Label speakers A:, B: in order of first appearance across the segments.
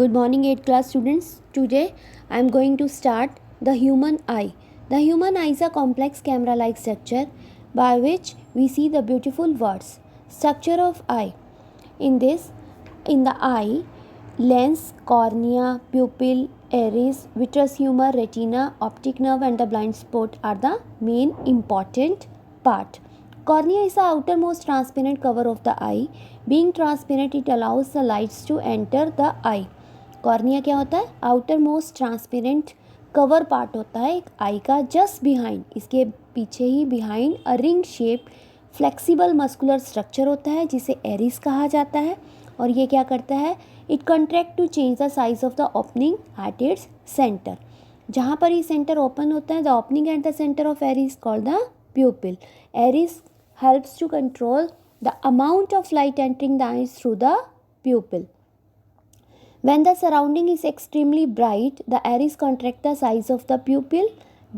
A: Good morning 8th class students. Today I am going to start the human eye. The human eye is a complex camera like structure by which we see the beautiful words. Structure of eye. In the eye, lens, cornea, pupil, iris, vitreous humor, retina, optic nerve and the blind spot are the main important part. Cornea is the outermost transparent cover of the eye. Being transparent, it allows the lights to enter the eye. Cornea क्या होता है? Outer most transparent cover part होता है एक eye का just behind, इसके पीछे ही behind a ring shape flexible muscular structure होता है जिसे एरिस कहा जाता है. और ये क्या करता है? It contract to change the size of the opening at its centre. जहाँ पर ये सेंटर ओपन होता है, the opening at the centre of iris called the pupil. Iris helps to control the amount of light entering the eyes through the pupil. When the surrounding is extremely bright, the iris contract the size of the pupil.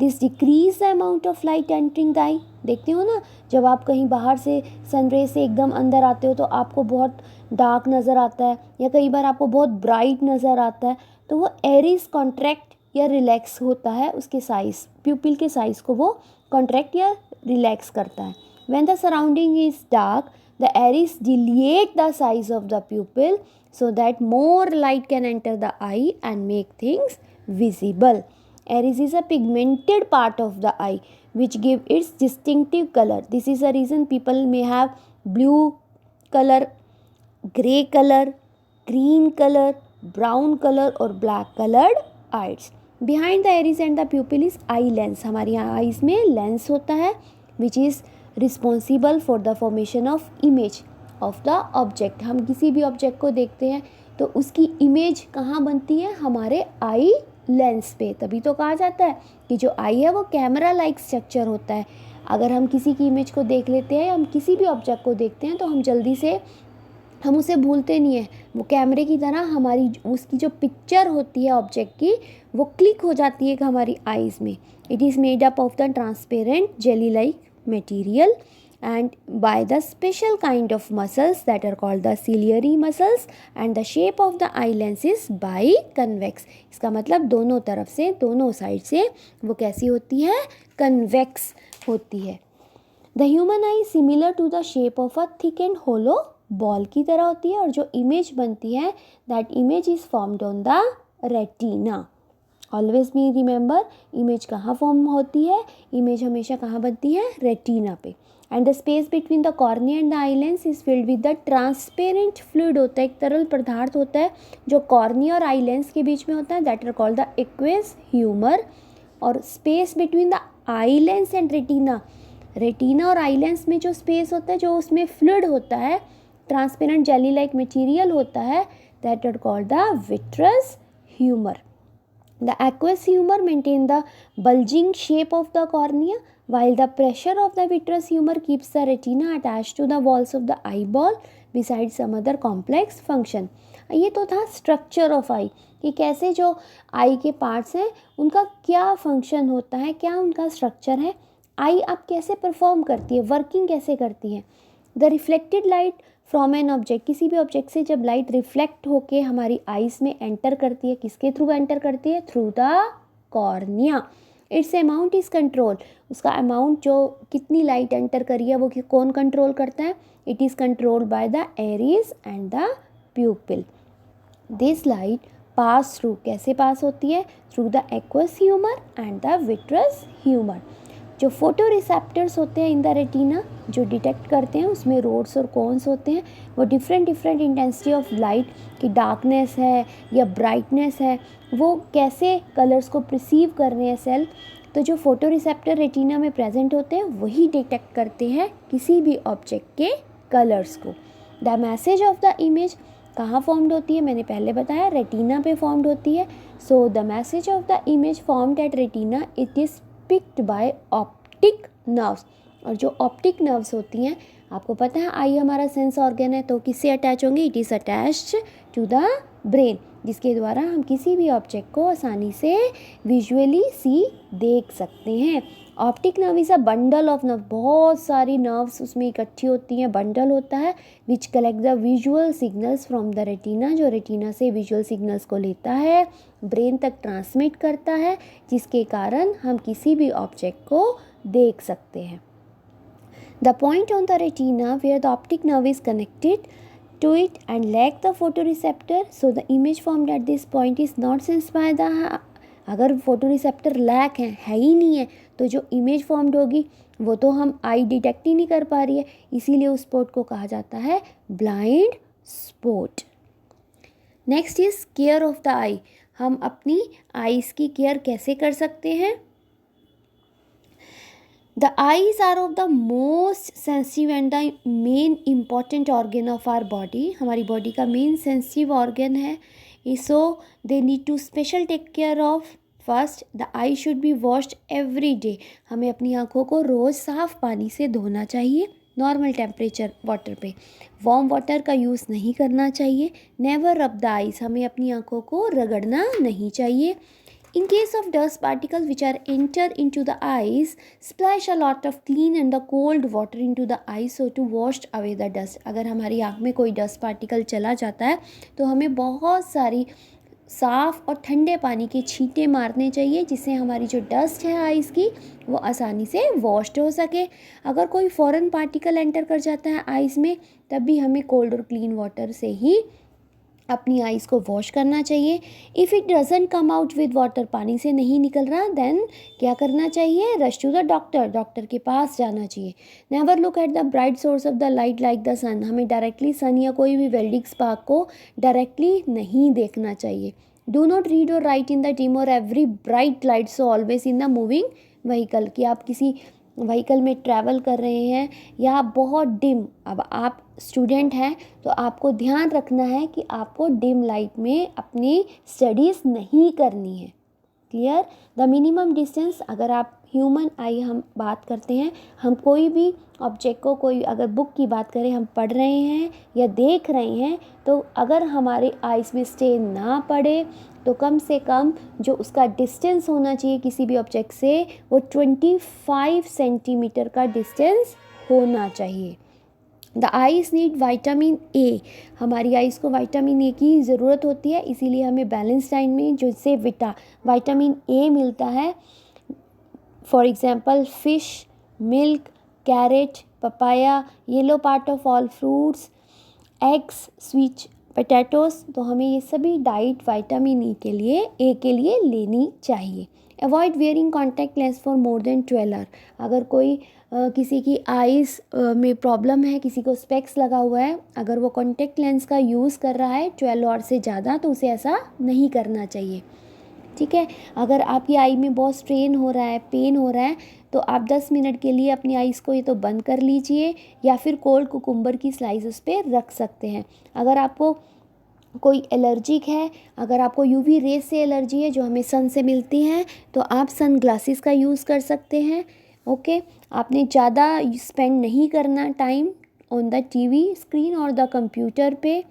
A: This decrease the amount of light entering the eye. देखते हो ना, जब आप कहीं बाहर से सनरे से एकदम अंदर आते हो तो आपको बहुत डार्क नज़र आता है या कई बार आपको बहुत ब्राइट नज़र आता है, तो वो एरिस कॉन्ट्रैक्ट या रिलैक्स होता है, उसके साइज़ प्यूपिल के साइज़ को वो कॉन्ट्रैक्ट या रिलैक्स करता है. When the surrounding is dark, the iris dilate the size of the pupil so that more light can enter the eye and make things visible. Iris is a pigmented part of the eye which give its distinctive color. This is the reason people may have blue color, grey color, green color, brown color or black colored eyes. Behind the iris and the pupil is eye lens. हमारी eyes में lens होता है which is responsible for the formation of image of the object. हम किसी भी object को देखते हैं तो उसकी इमेज कहाँ बनती है? हमारे आई लेंस पे. तभी तो कहा जाता है कि जो आई है वो कैमरा लाइक स्ट्रक्चर होता है. अगर हम किसी की इमेज को देख लेते हैं, हम किसी भी ऑब्जेक्ट को देखते हैं तो हम जल्दी से हम उसे भूलते नहीं हैं. वो कैमरे की तरह हमारी उसकी जो पिक्चर होती है ऑब्जेक्ट की वो क्लिक हो जाती है हमारी आईज़ में. It is made up of the transparent jelly like material and by the special kind of muscles that are called the ciliary muscles, and the shape of the eye lens is biconvex. इसका मतलब दोनों तरफ से, दोनों side से वो कैसी होती है? कन्वेक्स होती है. The human eye is similar to the shape of a thick and hollow ball की तरह होती है और जो इमेज बनती है that image is formed on the retina. Always भी रिमेंबर, इमेज कहाँ फॉर्म होती है? इमेज हमेशा कहाँ बनती है? रेटिना पे. And the space between the cornea and the eye lens is filled with the transparent fluid होता है, एक तरल पदार्थ होता है जो कॉर्निया और आई लेंस के बीच में होता है, that are called the aqueous humour. और space between the eye lens and retina, retina और आई लेंस में जो स्पेस होता है, जो उसमें फ्लूइड होता है, ट्रांसपेरेंट जेली लाइक मटीरियल होता है, that are called the vitreous humour. The aqueous humor maintain the bulging shape of the cornea, while the pressure of the vitreous humor keeps the retina attached to the walls of the eyeball besides some other complex function. ये तो था structure of आई कि कैसे जो आई के parts हैं उनका क्या फंक्शन होता है, क्या उनका स्ट्रक्चर है. आई अब कैसे परफॉर्म करती है, वर्किंग कैसे करती है. The reflected light from an object, किसी भी ऑब्जेक्ट से जब लाइट रिफ्लेक्ट होके हमारी आइज़ में एंटर करती है, किसके थ्रू एंटर करती है? Through the cornea. It's amount is control, उसका अमाउंट जो कितनी लाइट एंटर करी है वो कौन कंट्रोल करता है? It is controlled by the iris and the pupil. This light pass through, कैसे पास होती है? Through the aqueous humour and the vitreous humour. जो फोटो रिसेप्टर्स होते हैं इन द रेटिना जो डिटेक्ट करते हैं, उसमें रोड्स और कॉन्स होते हैं. वो डिफरेंट इंटेंसिटी ऑफ लाइट की डार्कनेस है या ब्राइटनेस है, वो कैसे कलर्स को परसीव कर रहे हैं सेल. तो जो फोटो रिसेप्टर रेटिना में प्रेजेंट होते हैं वही डिटेक्ट करते हैं किसी भी ऑब्जेक्ट के कलर्स को. The message of the image कहाँ फॉर्म्ड होती है? मैंने पहले बताया रेटिना पे फॉर्म्ड होती है. So the message of the image formed at retina it is picked bye optic nerves. और जो ऑप्टिक नर्व्स होती हैं, आपको पता है आई हमारा सेंस ऑर्गन है तो किससे अटैच होंगे? It is attached to the brain, जिसके द्वारा हम किसी भी ऑब्जेक्ट को आसानी से विजुअली देख सकते हैं. Optic nerve is a bundle of nerve, बहुत सारी नर्व्स उसमें इकट्ठी होती हैं, बंडल होता है, विच collect the visual signals from the retina, जो रेटिना से विजुअल सिग्नल्स को लेता है, ब्रेन तक ट्रांसमिट करता है, जिसके कारण हम किसी भी ऑब्जेक्ट को देख सकते हैं. The point on the retina where the optic nerve is connected to it and lack the photoreceptor, so the image formed at this point is not sensed by the. अगर फोटोरिसेप्टर लैक है ही नहीं है, तो जो image formed होगी वो तो हम आई डिटेक्ट ही नहीं कर पा रही है, इसीलिए उस स्पॉट को कहा जाता है blind spot. Next is care of the eye. हम अपनी आईज की केयर कैसे कर सकते हैं? The eyes are of the most sensitive and the main important organ of our body. हमारी बॉडी का मेन सेंसिटिव ऑर्गन है, so they need to special take care of. First, the I should be washed every day. हमें अपनी आँखों को रोज़ साफ़ पानी से धोना चाहिए, नॉर्मल टेम्परेचर वाटर पे. वार्म वाटर का यूज़ नहीं करना चाहिए. नेवर रब द आइज़, हमें अपनी आँखों को रगड़ना नहीं चाहिए. In case of dust particles which are enter into the eyes, splash a lot of clean and the cold water into the eyes so to wash away the dust. अगर हमारी आँख में कोई डस्ट पार्टिकल चला जाता है तो हमें बहुत सारी साफ़ और ठंडे पानी के छींटे मारने चाहिए, जिससे हमारी जो डस्ट है आइज़ की वो आसानी से वॉश्ड हो सके. अगर कोई फॉरेन पार्टिकल एंटर कर जाता है आइज़ में, तब भी हमें कोल्ड और क्लीन वाटर से ही अपनी आइज़ को वॉश करना चाहिए. If it doesn't come out with water, पानी से नहीं निकल रहा, देन क्या करना चाहिए? Rush to the doctor, doctor के पास जाना चाहिए. Never look at the bright source of the light like the sun. हमें डायरेक्टली सन या कोई भी वेल्डिंग स्पार्क को डायरेक्टली नहीं देखना चाहिए. डू नॉट रीड और राइट इन द डिम और every bright light, so always in the moving vehicle. कि आप किसी व्हीकल में ट्रैवल कर रहे हैं या बहुत डिम, अब आप स्टूडेंट हैं तो आपको ध्यान रखना है कि आपको डिम लाइट में अपनी स्टडीज़ नहीं करनी है. क्लियर? द मिनिमम डिस्टेंस, अगर आप ह्यूमन आई हम बात करते हैं, हम कोई भी ऑब्जेक्ट को, कोई अगर बुक की बात करें, हम पढ़ रहे हैं या देख रहे हैं, तो अगर हमारे आइज़ में स्टेन ना पड़े तो कम से कम जो उसका डिस्टेंस होना चाहिए किसी भी ऑब्जेक्ट से, वो 25 सेंटीमीटर का डिस्टेंस होना चाहिए. The eyes need vitamin A. हमारी आइज़ को विटामिन ए की ज़रूरत होती है, इसीलिए हमें बैलेंस डाइट में जिससे विटामिन ए मिलता है, for example fish, milk, carrot, papaya, yellow part of all fruits, eggs, sweet potatoes, तो हमें ये सभी डाइट विटामिन ई के लिए लेनी चाहिए. Avoid wearing contact lens for more than 12 hour. अगर कोई किसी की आइज़ में प्रॉब्लम है, किसी को स्पेक्स लगा हुआ है, अगर वो कॉन्टैक्ट लेंस का यूज़ कर रहा है 12 आवर से ज़्यादा, तो उसे ऐसा नहीं करना चाहिए. ठीक है? अगर आपकी आई में बहुत स्ट्रेन हो रहा है, पेन हो रहा है, तो आप 10 मिनट के लिए अपनी आइज़ को ये तो बंद कर लीजिए, या फिर कोल्ड कुकुम्बर की स्लाइस उस पर रख सकते हैं. अगर आपको कोई एलर्जिक है, अगर आपको यूवी रेस से एलर्जी है जो हमें सन से मिलती हैं, तो आप सन ग्लासेस का यूज़ कर सकते हैं. ओके, आपने ज़्यादा स्पेंड नहीं करना time on the TV screen और द कंप्यूटर पे.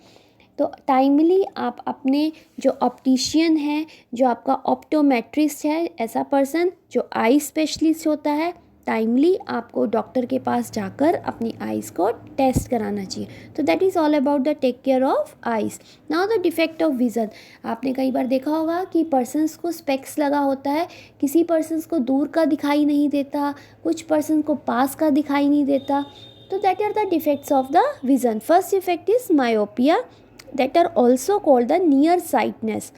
A: तो टाइमली आप अपने जो ऑप्टिशियन है, जो आपका ऑप्टोमेट्रिस्ट है, ऐसा पर्सन जो आई स्पेशलिस्ट होता है, टाइमली आपको डॉक्टर के पास जाकर अपनी आइज़ को टेस्ट कराना चाहिए. तो that is all about the take care of eyes. Now the defect of vision. आपने कई बार देखा होगा कि पर्सन्स को स्पेक्स लगा होता है, किसी पर्सन्स को दूर का दिखाई नहीं देता, कुछ पर्सन को पास का दिखाई नहीं देता. तो that are the defects of the vision. First defect is myopia, that are also called the near sightedness.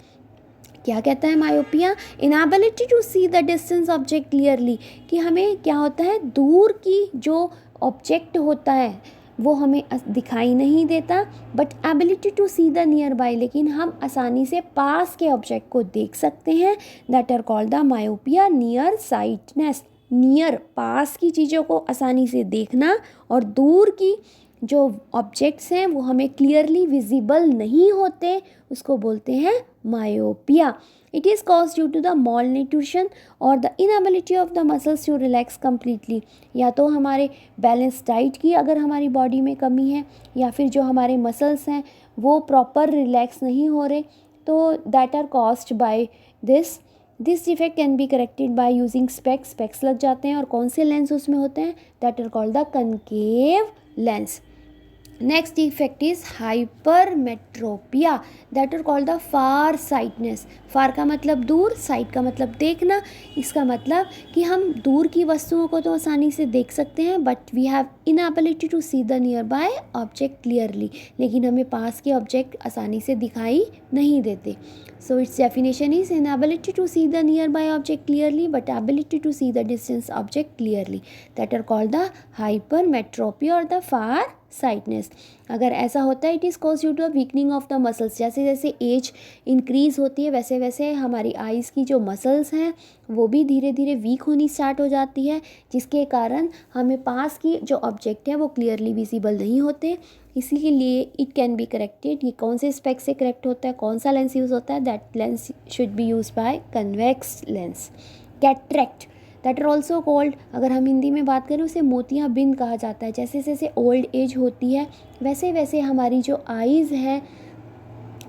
A: क्या कहता है myopia? Inability to see the distance object clearly. कि हमें क्या होता है, दूर की जो ऑब्जेक्ट होता है वो हमें दिखाई नहीं देता, but ability to see the nearby, लेकिन हम आसानी से पास के ऑब्जेक्ट को देख सकते हैं. That are called the myopia, near sightedness. Near, पास की चीज़ों को आसानी से देखना, और दूर की जो ऑब्जेक्ट्स हैं वो हमें क्लियरली विजिबल नहीं होते, उसको बोलते हैं myopia. It is cause due to the malnutrition और the inability of the muscles to relax completely. या तो हमारे बैलेंस डाइट की अगर हमारी बॉडी में कमी है, या फिर जो हमारे मसल्स हैं वो प्रॉपर रिलैक्स नहीं हो रहे, तो that are caused by this. This defect can be corrected by using specs लग जाते हैं और कौन से लेंस उसमें होते हैं, that are called the concave lens. Next defect is hypermetropia, that are called the far sightedness. Far का मतलब दूर, साइट का मतलब देखना. इसका मतलब कि हम दूर की वस्तुओं को तो आसानी से देख सकते हैं but we have inability to see the nearby object clearly, लेकिन हमें पास के ऑब्जेक्ट आसानी से दिखाई नहीं देते. So its definition is inability to see the nearby object clearly but ability to see the distant object clearly, that are called the hypermetropia or the far sightness. अगर ऐसा होता है it is cause due to weakening of the muscles. जैसे जैसे as increase होती है वैसे वैसे हमारी आइज़ की जो मसल्स हैं वो भी धीरे धीरे वीक होनी स्टार्ट हो जाती है, जिसके कारण हमें पास की जो ऑब्जेक्ट है वो क्लियरली विजिबल नहीं होते. इसी के लिए इट कैन बी करेक्टेड. ये कौन से स्पेक से करेक्ट होता है, कौन सा लेंस यूज़ होता है, that lens should be use by convex lens. Cataract, that are also called, अगर हम हिंदी में बात करें उसे मोतियाबिंद कहा जाता है. जैसे जैसे ओल्ड एज होती है वैसे वैसे हमारी जो आइज़ है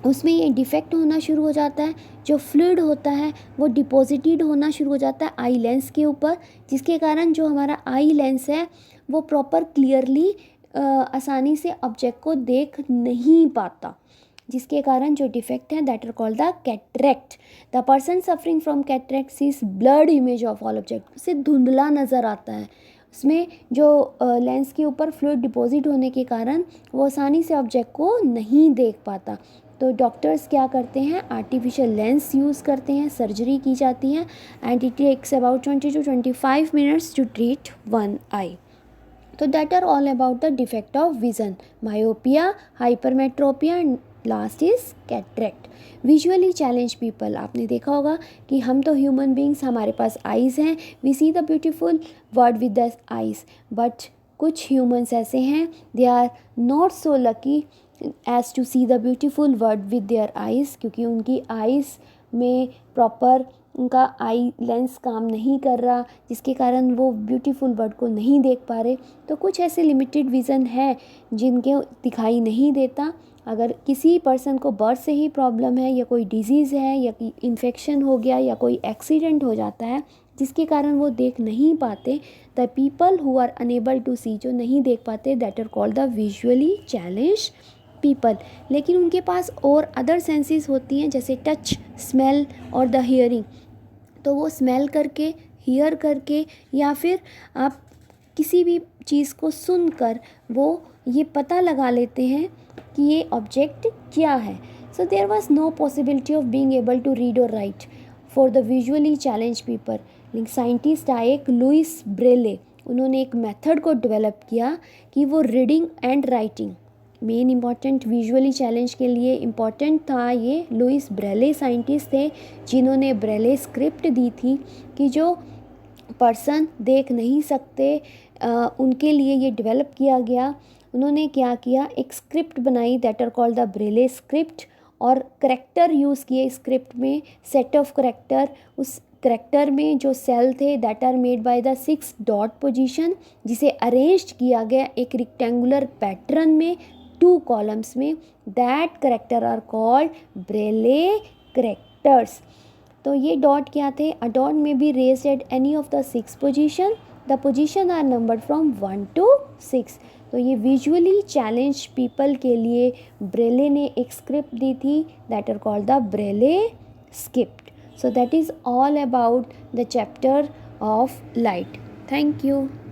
A: उसमें ये डिफेक्ट होना शुरू हो जाता है. जो फ्लूइड होता है वो डिपॉजिटेड होना शुरू हो जाता है आई लेंस के ऊपर, जिसके कारण जो हमारा आई लेंस है वो प्रॉपर क्लियरली आसानी से ऑब्जेक्ट को देख नहीं पाता, जिसके कारण जो डिफेक्ट है that are called the cataract. The person suffering from cataract sees blurred image of all object. उसे धुंधला नज़र आता है. उसमें जो लेंस के ऊपर फ्लूइड डिपॉजिट होने के कारण वो आसानी से ऑब्जेक्ट को नहीं देख पाता. तो डॉक्टर्स क्या करते हैं, आर्टिफिशियल लेंस यूज़ करते हैं, सर्जरी की जाती है and it takes about 20 to 25 minutes to treat one eye. तो that are all about the defect of vision, myopia, hypermetropia and last is cataract. Visually challenge people, आपने देखा होगा कि हम तो ह्यूमन बींग्स, हमारे पास आइज़ हैं, we see the beautiful world with the eyes, but कुछ ह्यूमंस ऐसे हैं they are not so lucky as to see the beautiful world with their eyes, क्योंकि उनकी आइज़ में प्रॉपर उनका आई लेंस काम नहीं कर रहा, जिसके कारण वो ब्यूटीफुल वर्ड को नहीं देख पा रहे. तो कुछ ऐसे लिमिटेड विज़न है जिनके दिखाई नहीं देता. अगर किसी पर्सन को बर्थ से ही प्रॉब्लम है या कोई डिजीज़ है या इन्फेक्शन हो गया या कोई एक्सीडेंट हो जाता है जिसके कारण वो देख नहीं पाते, the people who are unable to see, जो नहीं देख पाते, that are called the visually challenge people. लेकिन उनके पास और अदर सेंसेस होती हैं जैसे टच, स्मेल और द हियरिंग. तो वो स्मेल करके, हियर करके या फिर आप किसी भी चीज़ को सुनकर वो ये पता लगा लेते हैं कि ये ऑब्जेक्ट क्या है. So there was no possibility of being able to read और write for the visually challenge people. लेकिन साइंटिस्ट आए एक लुइस ब्रेले, उन्होंने एक मेथड को डेवलप किया कि वो reading and writing, main important visually challenge के लिए इम्पॉर्टेंट था. ये लुइस ब्रेले साइंटिस्ट थे जिन्होंने ब्रेले स्क्रिप्ट दी थी कि जो पर्सन देख नहीं सकते उनके लिए ये डेवलप किया गया. उन्होंने क्या किया, एक स्क्रिप्ट बनाई that are called the Braille script, और करेक्टर यूज़ किए स्क्रिप्ट में, सेट ऑफ करेक्टर. उस करेक्टर में जो सेल थे that are made by the 6 dot position, जिसे अरेंज किया गया एक रेक्टेंगुलर पैटर्न में 2 कॉलम्स में. That character are called Braille characters. तो ये डॉट क्या थे, a dot may be raised at any of the 6 position, the position are numbered from 1 to 6. तो ये विजुअली चैलेंज पीपल के लिए ब्रेले ने एक स्क्रिप्ट दी थी that are called the Braille script. So that is all about the chapter of light. Thank you.